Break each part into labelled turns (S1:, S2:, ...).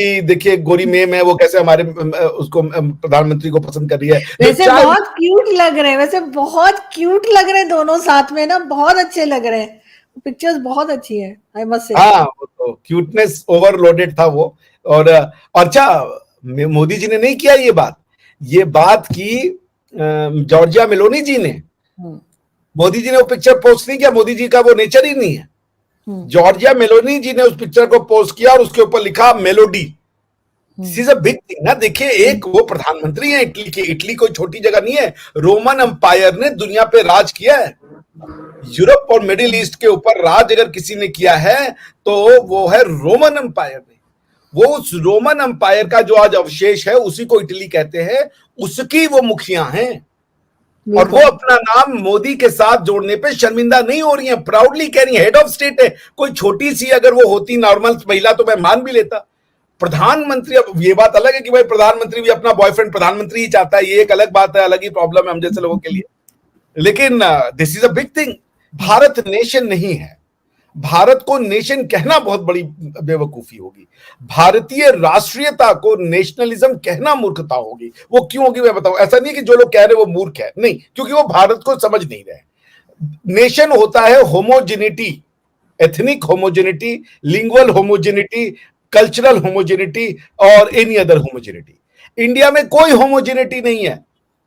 S1: कि देखिए गोरी मेम है, वो कैसे हमारे उसको प्रधानमंत्री को पसंद कर रही है।
S2: वैसे बहुत क्यूट लग रहे हैं, वैसे बहुत क्यूट लग रहे हैं दोनों साथ में ना, बहुत अच्छे लग रहे हैं। पिक्चर्स बहुत अच्छी है, आई मस्ट से।
S1: हाँ, वो तो क्यूटनेस ओवरलोडेड था वो। और अच्छा, मोदी जी ने नहीं किया ये बात की जॉर्जिया मेलोनी जी ने। मोदी जी ने वो पिक्चर पोस्ट नहीं किया, मोदी जी का वो नेचर ही नहीं है। जॉर्जिया मेलोनी जी ने उस पिक्चर को पोस्ट किया और उसके ऊपर लिखा melody. This is a big thing ना। देखिए, एक वो प्रधानमंत्री है इटली के, इटली कोई छोटी जगह नहीं है। रोमन एम्पायर ने दुनिया पे राज किया है। यूरोप और मिडिल ईस्ट के ऊपर राज अगर किसी ने किया है तो वो है रोमन एम्पायर ने। वो उस रोमन एम्पायर का जो आज अवशेष है उसी को इटली कहते हैं, उसकी वो मुखिया हैं। और वो अपना नाम मोदी के साथ जोड़ने पे शर्मिंदा नहीं हो रही हैं, प्राउडली कह रही हैं हेड ऑफ स्टेट है। कोई छोटी सी अगर वो होती नॉर्मल महिला तो मैं मान भी लेता। प्रधानमंत्री, अब ये बात अलग है कि भाई प्रधानमंत्री भी अपना बॉयफ्रेंड प्रधानमंत्री ही चाहता है, ये एक अलग बात है, अलग ही प्रॉब्लम है हम जैसे लोगों के लिए। लेकिन this is a big thing. Bharat nation नहीं है। भारत को नेशन कहना बहुत बड़ी बेवकूफी होगी। भारतीय राष्ट्रीयता को नेशनलिज्म कहना मूर्खता होगी। वो क्यों होगी मैं बताऊं। ऐसा नहीं कि जो लोग कह रहे वो मूर्ख है, नहीं, क्योंकि वो भारत को समझ नहीं रहे। नेशन होता है homogeneity, ethnic homogeneity, lingual homogeneity, cultural homogeneity और एनी अदर होमोजेनिटी। इंडिया में कोई होमोजेनिटी नहीं है।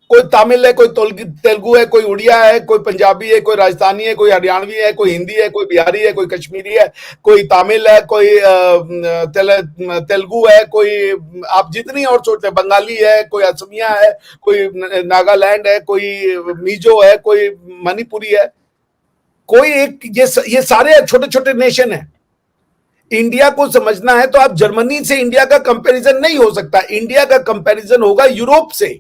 S1: कोई तमिल है, कोई तेलुगु है, कोई उड़िया है, कोई पंजाबी है, कोई राजस्थानी है, कोई हरियाणवी है, कोई हिंदी है, कोई बिहारी है, कोई कश्मीरी है, कोई तमिल है, कोई तेलुगु है, कोई आप जितनी और सोचते हैं, बंगाली है, कोई असमिया है, कोई नागालैंड है, कोई मिजो है, कोई मणिपुरी है, कोई एक, ये सारे छोटे छोटे नेशन है। इंडिया को समझना है तो आप जर्मनी से इंडिया का कंपैरिजन नहीं हो सकता। इंडिया का कंपैरिजन होगा यूरोप से।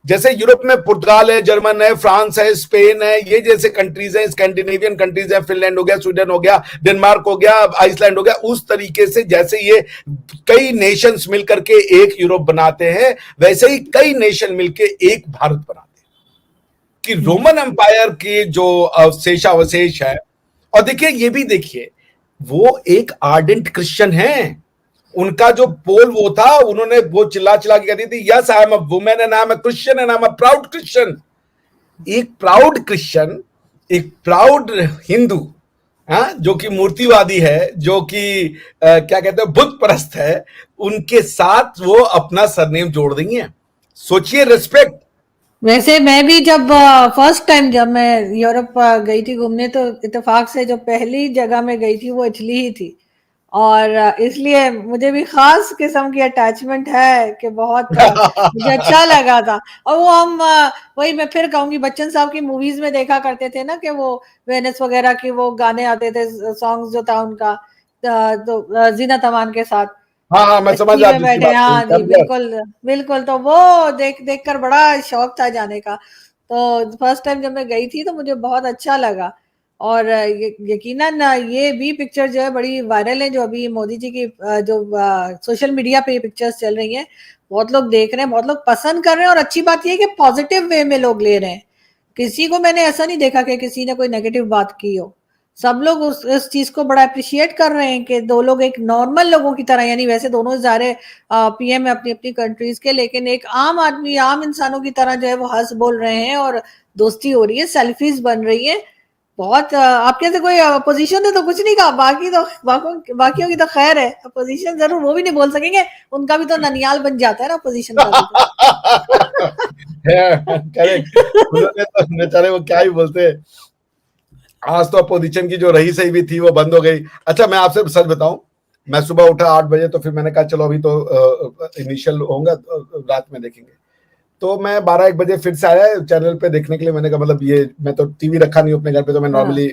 S1: जैसे यूरोप में पुर्तगाल है, जर्मन है, फ्रांस है, स्पेन है, ये जैसे कंट्रीज हैं, स्कैंडिनेवियन कंट्रीज हैं, फिनलैंड हो गया, स्वीडन हो गया, डेनमार्क हो गया, आइसलैंड हो गया, उस तरीके से जैसे ये कई नेशंस मिलकर के एक यूरोप बनाते हैं, वैसे ही कई नेशन मिलकर एक भारत बनाते हैं। कि रोमन एम्पायर के जो अवशेष है। और देखिए, ये भी देखिए, वो एक आर्डेंट क्रिश्चियन है। उनका जो पोल वो था, उन्होंने वो चिल्ला चिल्ला के कहती थी, yes I am a women and I am a Christian and I am a proud Christian. एक प्राउड क्रिश्चियन, एक प्राउड हिंदू, जो कि मूर्तिवादी है, जो कि क्या कहते हैं बुत परस्त है, उनके साथ वो अपना सरनेम जोड़ देंगी है। सोचिए, रिस्पेक्ट।
S2: वैसे मैं भी जब फर्स्ट टाइम जब मैं यूरोप गई थी घूमने, तो इत्तेफाक से जो पहली जगह में गई थी वो इटली ही थी। और इसलिए मुझे भी खास किस्म की अटैचमेंट है कि बहुत मुझे अच्छा लगा था। और वो हम वही मैं फिर कहूंगी, बच्चन साहब की मूवीज में देखा करते थे ना कि वो वेनिस वगैरह की वो गाने आते थे, सॉन्ग्स जो था उनका, तो जीनत अमान के साथ
S1: हाँ, मैं समझ
S2: में
S1: जिसकी
S2: बैठे।
S1: बात
S2: हाँ जी,
S1: करें।
S2: बिल्कुल बिल्कुल। तो वो देख कर बड़ा शौक था जाने का। तो फर्स्ट टाइम जब मैं गई थी तो मुझे बहुत अच्छा लगा। और यकीनन ये भी पिक्चर जो है बड़ी वायरल है, जो अभी मोदी जी की जो सोशल मीडिया पे ये पिक्चर्स चल रही हैं, बहुत लोग देख रहे हैं, बहुत लोग पसंद कर रहे हैं। और अच्छी बात ये है कि पॉजिटिव वे में लोग ले रहे हैं। किसी को मैंने ऐसा नहीं देखा कि किसी ने कोई नेगेटिव बात की हो। सब लोग उस चीज को बड़ा अप्रिशिएट कर रहे हैं कि दो लोग एक नॉर्मल लोगों की तरह, यानी वैसे दोनों सारे पीएम है अपनी अपनी कंट्रीज के, लेकिन एक आम आदमी, आम इंसानों की तरह जो है वो हंस बोल रहे हैं और दोस्ती हो रही है, सेल्फीज बन रही है। बहुत आपके से कोई अपोजिशन ने तो कुछ नहीं कहा, बाकी तो बाकियों की तो खैर है। अपोजिशन जरूर वो भी नहीं बोल सकेंगे, उनका भी तो ननियाल बन जाता है ना अपोजिशन का भी तो।
S1: करेक्ट। उन्होंने तो बेचारे वो क्या ही बोलते। आज तो अपोजिशन की जो रही सही भी थी वो बंद हो गई। अच्छा, मैं आपसे सच बताऊं, मैं सुबह उठा 8 बजे, तो फिर मैंने कहा चलो अभी तो इनिशियल होगा, रात में देखेंगे। तो मैं 12-1 बजे फिर से आया चैनल पे देखने के लिए। मैंने कहा मतलब ये, मैं तो टीवी रखा नहीं अपने घर पे, तो मैं नॉर्मली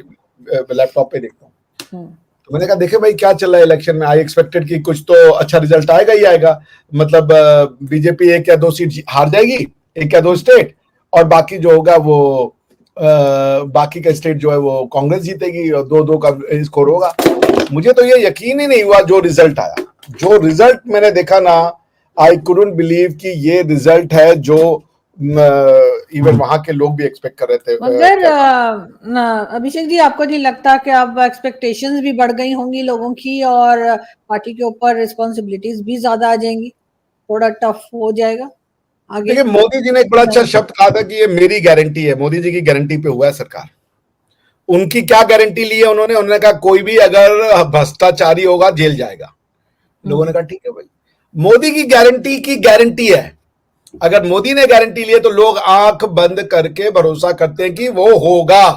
S1: लैपटॉप पे देखता हूँ। तो मैंने कहा देखे भाई क्या चल रहा है इलेक्शन में। आई एक्सपेक्टेड कि कुछ तो अच्छा रिजल्ट आएगा ही आएगा। मतलब बीजेपी 1 या 2 सीट हार जाएगी, 1 या 2 स्टेट, और बाकी जो होगा वो बाकी का स्टेट जो है वो कांग्रेस जीतेगी और 2-2 का स्कोर होगा। मुझे तो ये यकीन ही नहीं हुआ जो रिजल्ट आया। जो रिजल्ट मैंने देखा ना, आई कुडंट बिलीव कि ये रिजल्ट है जो इवन वहां के लोग भी एक्सपेक्ट कर रहे थे।
S2: मगर अभिषेक जी, आपको नहीं लगता कि अब एक्सपेक्टेशंस भी बढ़ गई होंगी लोगों की और पार्टी के ऊपर रिस्पॉन्सिबिलिटीज भी ज्यादा आ जाएंगी, थोड़ा टफ हो जाएगा आगे?
S1: देखिए, मोदी जी ने एक बड़ा अच्छा शब्द कहा था कि ये मेरी गारंटी है। मोदी जी की गारंटी पे हुआ है सरकार। उनकी क्या गारंटी ली है उन्होंने कहा कोई भी अगर भ्रष्टाचारी होगा जेल जाएगा। लोगों ने कहा ठीक है भाई, मोदी की गारंटी है। अगर मोदी ने गारंटी ली है तो लोग आंख बंद करके भरोसा करते हैं कि वो होगा।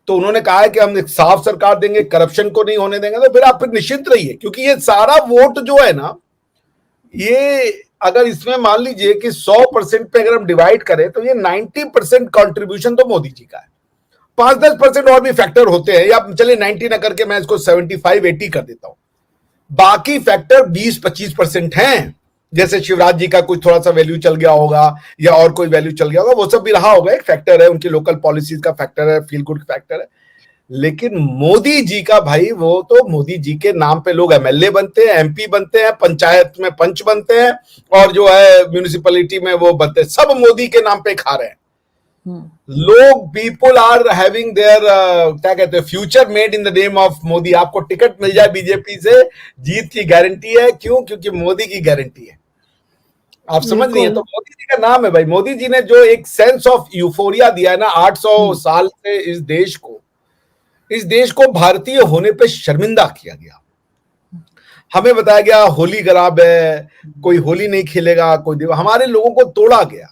S1: तो उन्होंने कहा है कि हम एक साफ सरकार देंगे, करप्शन को नहीं होने देंगे। तो फिर आप निश्चिंत रहिए, क्योंकि ये सारा वोट जो है ना, ये अगर इसमें मान लीजिए कि 100% पे अगर हम डिवाइड करें तो ये 90% कंट्रीब्यूशन तो मोदी जी का है। 5-10% और भी फैक्टर होते हैं, या चलिए 90 ना करके मैं इसको 75-80 कर देता हूं। बाकी फैक्टर 20-25% हैं, जैसे शिवराज जी का कुछ थोड़ा सा वैल्यू चल गया होगा या और कोई वैल्यू चल गया होगा, वो सब भी रहा होगा। एक फैक्टर है, उनकी लोकल पॉलिसीज का फैक्टर है, फील गुड फैक्टर है। लेकिन मोदी जी का भाई, वो तो मोदी जी के नाम पे लोग एमएलए बनते हैं, एमपी बनते हैं, पंचायत में पंच बनते हैं, और जो है म्यूनिसिपैलिटी में वो बनते हैं, सब मोदी के नाम पे खा रहे हैं। लोग, पीपल आर हैविंग देयर क्या कहते हैं, future made in the name of Modi. आपको टिकट मिल जाए बीजेपी से, जीत की गारंटी है। क्यों? क्योंकि मोदी की गारंटी है। आप समझ रही हैं? तो मोदी जी का नाम है भाई। मोदी जी ने जो एक सेंस ऑफ यूफोरिया दिया है ना 800 साल से इस देश को भारतीय होने पे शर्मिंदा किया गया। हमें बताया गया होली खराब है, कोई होली नहीं खेलेगा, कोई हमारे लोगों को तोड़ा गया,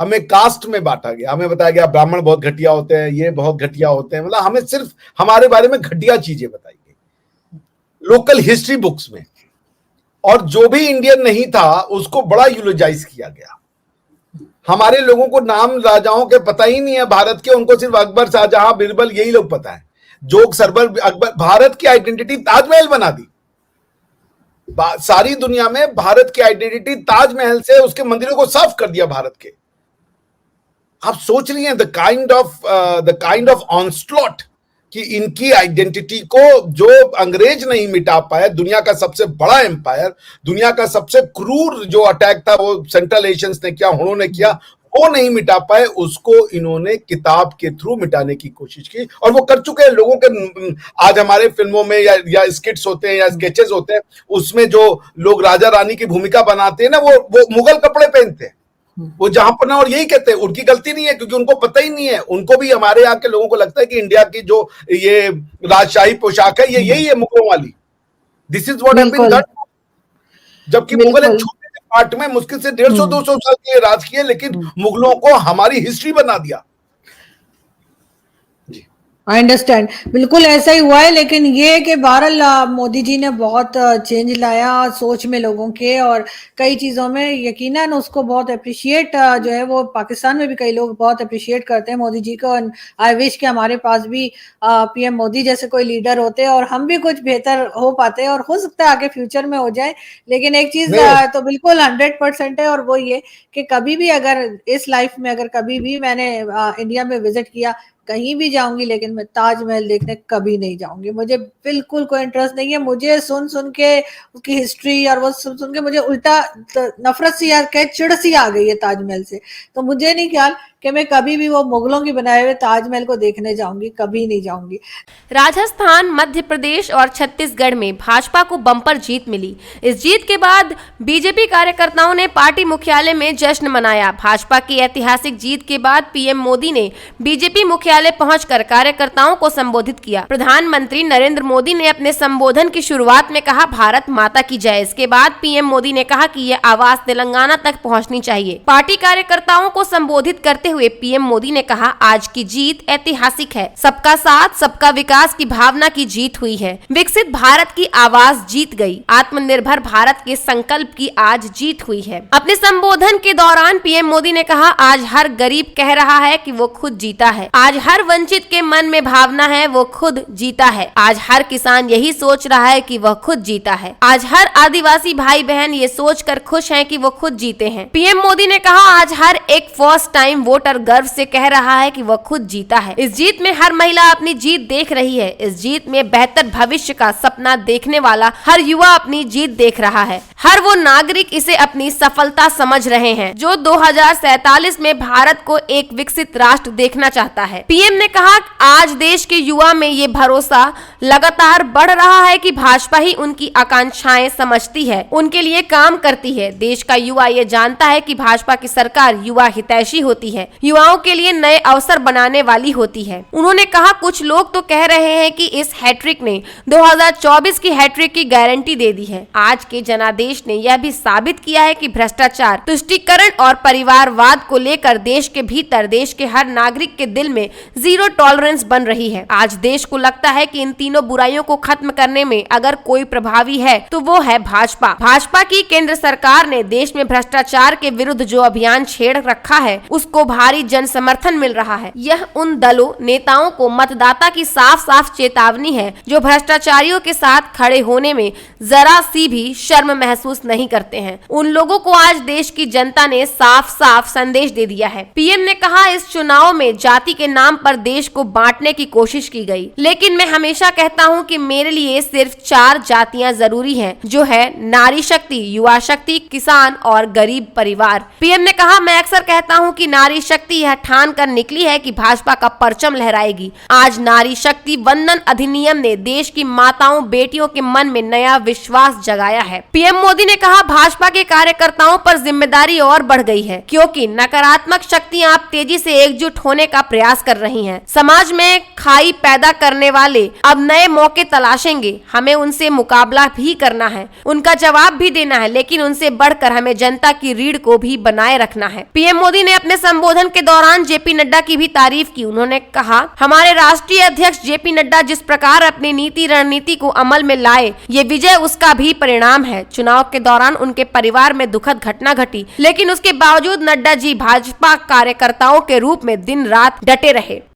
S1: हमें कास्ट में बांटा गया, हमें बताया गया ब्राह्मण बहुत घटिया होते हैं, ये बहुत घटिया होते हैं। मतलब हमें सिर्फ हमारे बारे में घटिया चीजें बताई गई लोकल हिस्ट्री बुक्स में, और जो भी इंडियन नहीं था उसको बड़ा यूलोजाइज किया गया। हमारे लोगों को नाम राजाओं के पता ही नहीं है भारत के, उनको सिर्फ अकबर, शाहजहां, बीरबल यही लोग पता है। जोग, सरबर, अकबर। भारत की आइडेंटिटी ताजमहल बना दी। सारी दुनिया में भारत की आइडेंटिटी ताजमहल से, उसके मंदिरों को साफ कर दिया भारत के। आप सोच रही हैं द काइंड ऑफ ऑनस्लॉट कि इनकी आइडेंटिटी को जो अंग्रेज नहीं मिटा पाए। दुनिया का सबसे बड़ा एम्पायर, दुनिया का सबसे क्रूर जो अटैक था वो सेंट्रल एशियंस ने किया, उन्होंने किया, वो नहीं मिटा पाए, उसको इन्होंने किताब के थ्रू मिटाने की कोशिश की, और वो कर चुके हैं। लोगों के आज हमारे फिल्मों में या स्किट्स होते हैं या स्केचेस होते हैं, उसमें जो लोग राजा रानी की भूमिका बनाते हैं ना, वो मुगल कपड़े पहनते हैं, वो जहां पर ना, और यही कहते हैं उनकी गलती नहीं है, क्योंकि उनको पता ही नहीं है। उनको भी हमारे यहाँ के लोगों को लगता है कि इंडिया की जो ये राजशाही पोशाक है, ये यही है मुगलों वाली। This is what has been done. जबकि मुगल एक छोटे से पार्ट में मुश्किल से 150-200 साल के लिए राज किए, लेकिन मुगलों को हमारी हिस्ट्री बना दिया।
S2: आई अंडरस्टैंड, बिल्कुल ऐसा ही हुआ है। लेकिन ये कि बहरहाल मोदी जी ने बहुत चेंज लाया सोच में लोगों के, और कई चीज़ों में यकीनन उसको बहुत अप्रिशिएट जो है वो पाकिस्तान में भी कई लोग बहुत अप्रिशिएट करते हैं मोदी जी को। आई विश कि हमारे पास भी पीएम मोदी जैसे कोई लीडर होते और हम भी कुछ बेहतर हो पाते, और हो सकता है आगे फ्यूचर में हो जाए। लेकिन एक चीज़ तो बिल्कुल 100% है, और वो ये कि कभी भी अगर इस लाइफ में अगर कभी भी मैंने इंडिया में विजिट किया, कहीं भी जाऊंगी, लेकिन मैं ताजमहल देखने कभी नहीं जाऊंगी। मुझे बिल्कुल कोई इंटरेस्ट नहीं है। मुझे सुन के उसकी हिस्ट्री और वो सुन के मुझे उल्टा नफरत सी या चिढ़ सी आ गई है ताजमहल से। तो मुझे नहीं ख्याल कि मैं कभी भी वो मुगलों की बनाए हुए ताजमहल को देखने जाऊंगी, कभी नहीं जाऊंगी।
S3: राजस्थान, मध्य प्रदेश और छत्तीसगढ़ में भाजपा को बम्पर जीत मिली। इस जीत के बाद बीजेपी कार्यकर्ताओं ने पार्टी मुख्यालय में जश्न मनाया। भाजपा की ऐतिहासिक जीत के बाद पीएम मोदी ने बीजेपी मुख्यालय पहुंचकर कार्यकर्ताओं को संबोधित किया। प्रधानमंत्री नरेंद्र मोदी ने अपने संबोधन की शुरुआत में कहा, भारत माता की जय। इसके बाद पीएम मोदी ने कहा कि यह आवाज तेलंगाना तक पहुंचनी चाहिए। पार्टी कार्यकर्ताओं को संबोधित करते हुए पीएम मोदी ने कहा, आज की जीत ऐतिहासिक है। सबका साथ, सबका विकास की भावना की जीत हुई है। विकसित भारत की आवाज जीत गई। आत्मनिर्भर भारत के संकल्प की आज जीत हुई है। अपने संबोधन के दौरान पीएम मोदी ने कहा, आज हर गरीब कह रहा है कि वो खुद जीता है। आज हर वंचित के मन में भावना है वो खुद जीता है। आज हर किसान यही सोच रहा है कि वह खुद जीता है। आज हर आदिवासी भाई बहन ये सोचकर खुश हैं कि वो खुद जीते हैं। पीएम मोदी ने कहा आज हर एक फर्स्ट टाइम वोटर गर्व से कह रहा है कि वह खुद जीता है। इस जीत में हर महिला अपनी जीत देख रही है। इस जीत में बेहतर भविष्य का सपना देखने वाला हर युवा अपनी जीत देख रहा है। हर वो नागरिक इसे अपनी सफलता समझ रहे हैं जो 2047 में भारत को एक विकसित राष्ट्र देखना चाहता है। पीएम ने कहा आज देश के युवा में ये भरोसा लगातार बढ़ रहा है कि भाजपा ही उनकी आकांक्षाएं समझती है, उनके लिए काम करती है। देश का युवा ये जानता है कि भाजपा की सरकार युवा हितैषी होती है, युवाओं के लिए नए अवसर बनाने वाली होती है। उन्होंने कहा कुछ लोग तो कह रहे हैं कि इस हैट्रिक ने 2024 की हैट्रिक की गारंटी दे दी है। आज के जनादेश ने यह भी साबित किया है कि भ्रष्टाचार, तुष्टीकरण और परिवारवाद को लेकर देश के भीतर देश के हर नागरिक के दिल में जीरो टॉलरेंस बन रही है। आज देश को लगता है कि इन तीनों बुराइयों को खत्म करने में अगर कोई प्रभावी है तो वो है भाजपा। भाजपा की केंद्र सरकार ने देश में भ्रष्टाचार के विरुद्ध जो अभियान छेड़ रखा है उसको भारी जन समर्थन मिल रहा है। यह उन दलों नेताओं को मतदाता की साफ साफ चेतावनी है जो भ्रष्टाचारियों के साथ खड़े होने में जरा सी भी शर्म महसूस नहीं करते हैं। उन लोगों को आज देश की जनता ने साफ साफ संदेश दे दिया है। पीएम ने कहा इस चुनाव में जाति के नाम पर देश को बांटने की कोशिश की गई, लेकिन मैं हमेशा कहता हूं कि मेरे लिए सिर्फ 4 जातियां जरूरी हैं, जो है नारी शक्ति, युवा शक्ति, किसान और गरीब परिवार। पीएम ने कहा मैं अक्सर कहता हूं कि नारी शक्ति यह ठान कर निकली है कि भाजपा का परचम लहराएगी। आज नारी शक्ति वंदन अधिनियम ने देश की माताओं बेटियों के मन में नया विश्वास जगाया है। पीएम मोदी ने कहा भाजपा के कार्यकर्ताओं पर जिम्मेदारी और बढ़ गई है क्योंकि नकारात्मक शक्तियां अब तेजी से एकजुट होने का प्रयास कर रही हैं। समाज में खाई पैदा करने वाले अब नए मौके तलाशेंगे। हमें उनसे मुकाबला भी करना है, उनका जवाब भी देना है, लेकिन उनसे बढ़कर हमें जनता की रीढ़ को भी बनाए रखना है। पीएम मोदी ने अपने संबोधन के दौरान जेपी नड्डा की भी तारीफ की। उन्होंने कहा हमारे राष्ट्रीय अध्यक्ष जेपी नड्डा जिस प्रकार अपनी नीति रणनीति को अमल में लाए, ये विजय उसका भी परिणाम है। चुनाव के दौरान उनके परिवार में दुखद घटना घटी, लेकिन उसके बावजूद नड्डा जी भाजपा कार्यकर्ताओं के रूप में दिन रात डटे रहे।